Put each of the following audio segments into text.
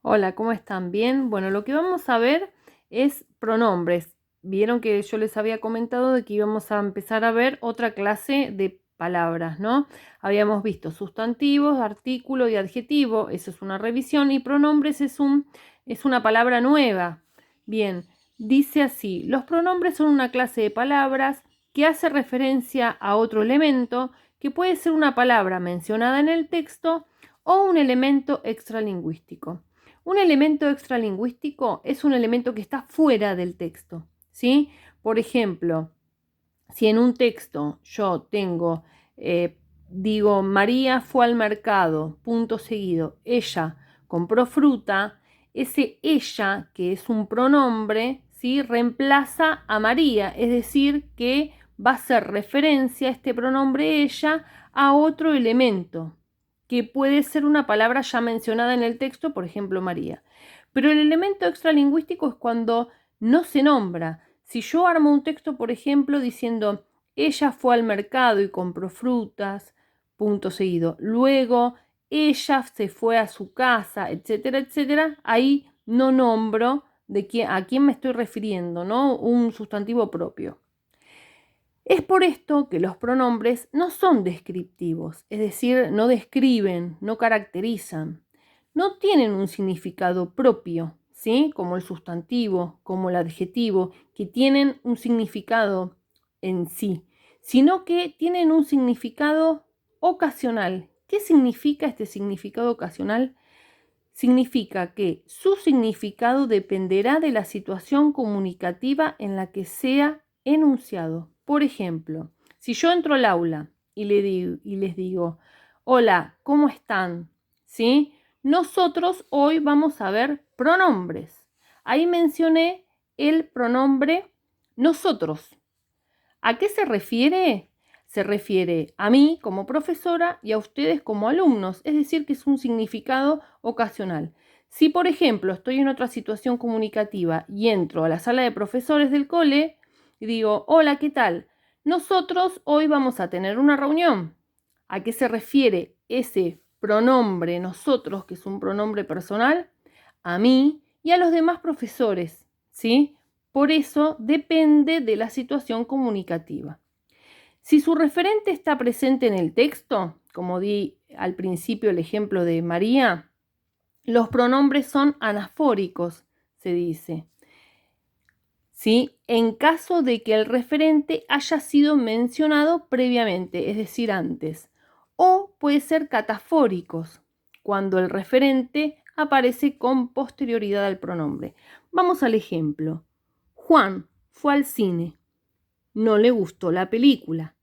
Hola, ¿cómo están? ¿Bien? Bueno, lo que vamos a ver es pronombres. Vieron que yo les había comentado de que íbamos a empezar a ver otra clase de palabras, ¿no? Habíamos visto sustantivos, artículo y adjetivo, eso es una revisión, y pronombres es una palabra nueva. Bien, dice así, los pronombres son una clase de palabras que hace referencia a otro elemento que puede ser una palabra mencionada en el texto o un elemento extralingüístico. Un elemento extralingüístico es un elemento que está fuera del texto, ¿sí? Por ejemplo, si en un texto yo digo, María fue al mercado, punto seguido, ella compró fruta, ese ella, que es un pronombre, ¿sí? Reemplaza a María, es decir, que va a hacer referencia a este pronombre ella a otro elemento, que puede ser una palabra ya mencionada en el texto, por ejemplo, María. Pero el elemento extralingüístico es cuando no se nombra. Si yo armo un texto, por ejemplo, diciendo, ella fue al mercado y compró frutas, punto seguido. Luego, ella se fue a su casa, etcétera, etcétera. Ahí no nombro a quién me estoy refiriendo, ¿no? Un sustantivo propio. Es por esto que los pronombres no son descriptivos, es decir, no describen, no caracterizan, no tienen un significado propio, ¿sí? Como el sustantivo, como el adjetivo, que tienen un significado en sí, sino que tienen un significado ocasional. ¿Qué significa este significado ocasional? Significa que su significado dependerá de la situación comunicativa en la que sea enunciado. Por ejemplo, si yo entro al aula y les digo, hola, ¿cómo están? ¿Sí? Nosotros hoy vamos a ver pronombres. Ahí mencioné el pronombre nosotros. ¿A qué se refiere? Se refiere a mí como profesora y a ustedes como alumnos, es decir, que es un significado ocasional. Si, por ejemplo, estoy en otra situación comunicativa y entro a la sala de profesores del cole y digo, hola, ¿qué tal? Nosotros hoy vamos a tener una reunión. ¿A qué se refiere ese pronombre nosotros, que es un pronombre personal? A mí y a los demás profesores, ¿sí? Por eso depende de la situación comunicativa. Si su referente está presente en el texto, como di al principio el ejemplo de María, los pronombres son anafóricos, se dice. ¿Sí? En caso de que el referente haya sido mencionado previamente, es decir, antes. O puede ser catafóricos, cuando el referente aparece con posterioridad al pronombre. Vamos al ejemplo. Juan fue al cine. No le gustó la película.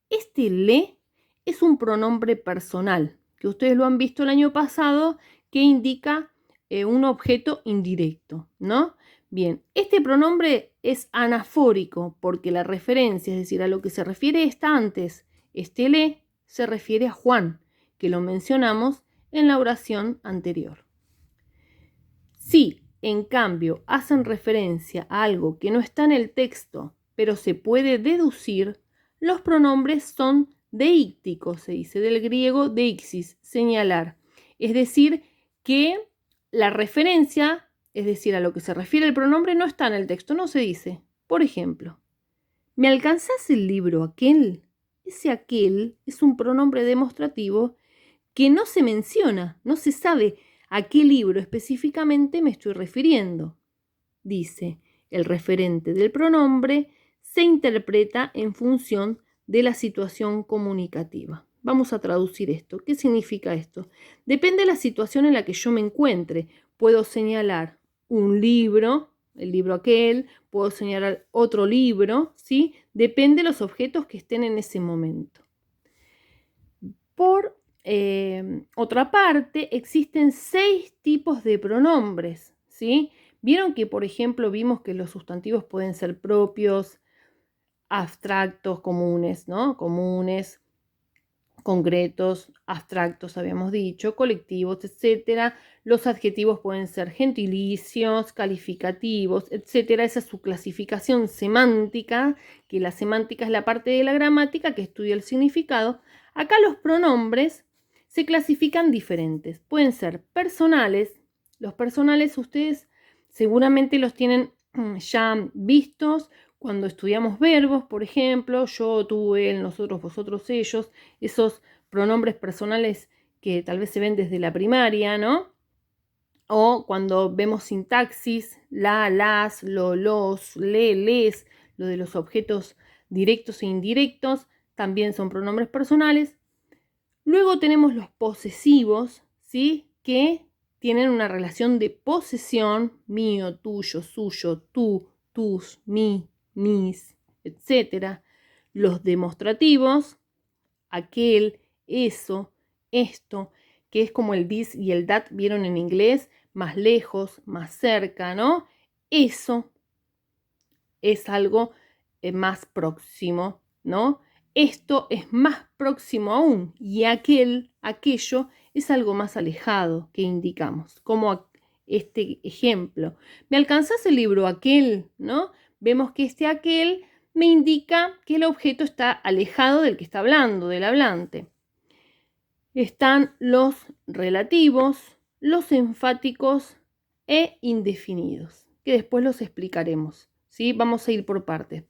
Este le es un pronombre personal, que ustedes lo han visto el año pasado, que indica un objeto indirecto, ¿no? Bien, este pronombre es anafórico porque la referencia, es decir, a lo que se refiere está antes. Este le se refiere a Juan, que lo mencionamos en la oración anterior. Si, en cambio, hacen referencia a algo que no está en el texto, pero se puede deducir, los pronombres son deícticos, se dice, del griego deixis, señalar. Es decir, que la referencia, es decir, a lo que se refiere el pronombre, no está en el texto, no se dice. Por ejemplo, ¿me alcanzás el libro aquel? Ese aquel es un pronombre demostrativo que no se menciona, no se sabe a qué libro específicamente me estoy refiriendo. Dice, el referente del pronombre se interpreta en función de la situación comunicativa. Vamos a traducir esto. ¿Qué significa esto? Depende de la situación en la que yo me encuentre. Puedo señalar un libro, el libro aquel, puedo señalar otro libro, ¿sí? Depende de los objetos que estén en ese momento. Por otra parte, existen 6 tipos de pronombres, ¿sí? Vieron que, por ejemplo, vimos que los sustantivos pueden ser propios, abstractos, comunes, ¿no? Comunes, concretos, abstractos, habíamos dicho, colectivos, etcétera. Los adjetivos pueden ser gentilicios, calificativos, etcétera. Esa es su clasificación semántica, que la semántica es la parte de la gramática que estudia el significado. Acá los pronombres se clasifican diferentes. Pueden ser personales, Los personales ustedes seguramente los tienen ya vistos cuando estudiamos verbos, por ejemplo, yo, tú, él, nosotros, vosotros, ellos, esos pronombres personales que tal vez se ven desde la primaria, ¿no? O cuando vemos sintaxis, la, las, lo, los, le, les, lo de los objetos directos e indirectos, también son pronombres personales. Luego tenemos los posesivos, ¿sí? Que tienen una relación de posesión, mío, tuyo, suyo, tú, tus, mi, mis, etc. Los demostrativos, aquel, eso, esto, que es como el this y el that, vieron en inglés, más lejos, más cerca, ¿no? Eso es algo más próximo, ¿no? Esto es más próximo aún y aquello es algo más alejado que indicamos, como este ejemplo. ¿Me alcanzás el libro aquel, no? Vemos que este aquel me indica que el objeto está alejado del que está hablando, del hablante. Están los relativos, los enfáticos e indefinidos, que después los explicaremos, ¿sí? Vamos a ir por partes.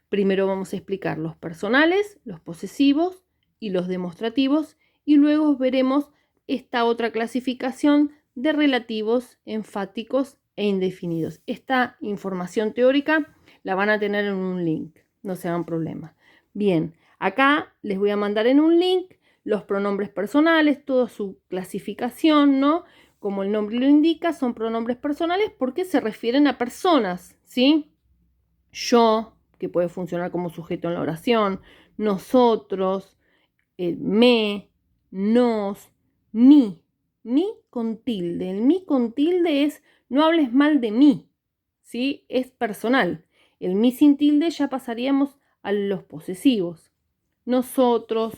Primero vamos a explicar los personales, los posesivos y los demostrativos, y luego veremos esta otra clasificación de relativos, enfáticos e indefinidos. Esta información teórica la van a tener en un link, no se hagan problema. Bien, acá les voy a mandar en un link los pronombres personales, toda su clasificación, ¿no? Como el nombre lo indica, son pronombres personales porque se refieren a personas, ¿sí? Yo, que puede funcionar como sujeto en la oración, nosotros, me, nos, mi con tilde. El mi con tilde es no hables mal de mí, ¿sí? Es personal. El mi sin tilde ya pasaríamos a los posesivos. Nosotros,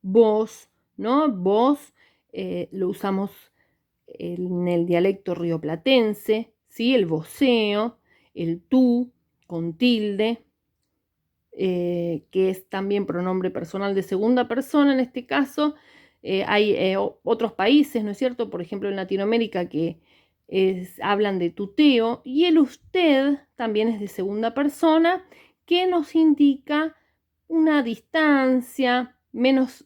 vos, ¿no? Vos lo usamos en el dialecto rioplatense, ¿sí? El voceo, el tú con tilde, que es también pronombre personal de segunda persona en este caso. Hay otros países, ¿no es cierto? Por ejemplo, en Latinoamérica que hablan de tuteo, y el usted también es de segunda persona, que nos indica una distancia, menos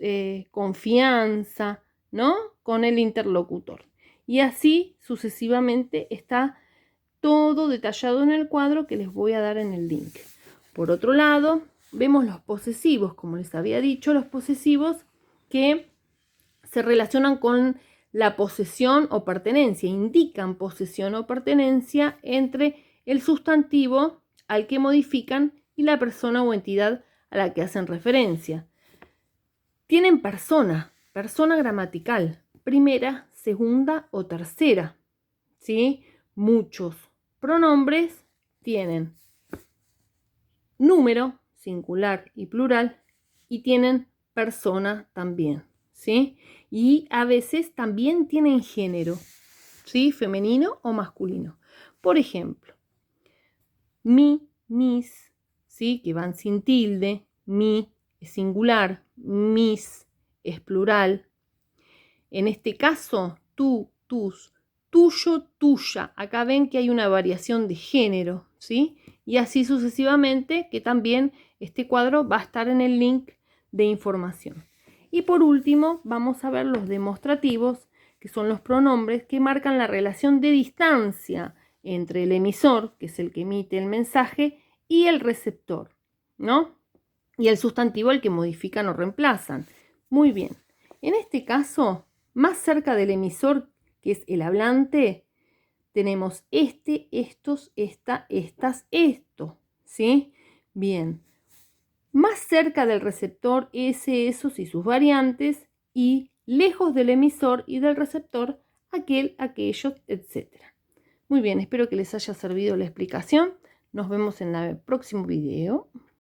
confianza, ¿no? Con el interlocutor. Y así sucesivamente está todo detallado en el cuadro que les voy a dar en el link. Por otro lado, vemos los posesivos, como les había dicho, los posesivos que se relacionan con la posesión o pertenencia, indican posesión o pertenencia entre el sustantivo al que modifican y la persona o entidad a la que hacen referencia. Tienen persona gramatical, primera, segunda o tercera, ¿sí? Muchos pronombres tienen número, singular y plural, y tienen persona también, ¿sí? Y a veces también tienen género, ¿sí? Femenino o masculino. Por ejemplo, mi, mis, ¿sí? Que van sin tilde, mi es singular, mis es plural. En este caso, tú, tus, tuyo, tuya. Acá ven que hay una variación de género, ¿sí? Y así sucesivamente, que también este cuadro va a estar en el link de información. Y por último, vamos a ver los demostrativos, que son los pronombres que marcan la relación de distancia entre el emisor, que es el que emite el mensaje, y el receptor, ¿no? Y el sustantivo al que modifican o reemplazan. Muy bien. En este caso, más cerca del emisor, que es el hablante, tenemos este, estos, esta, estas, esto, ¿sí? Bien. Más cerca del receptor, ese, esos y sus variantes, y lejos del emisor y del receptor, aquel, aquellos, etc. Muy bien, espero que les haya servido la explicación. Nos vemos en el próximo video.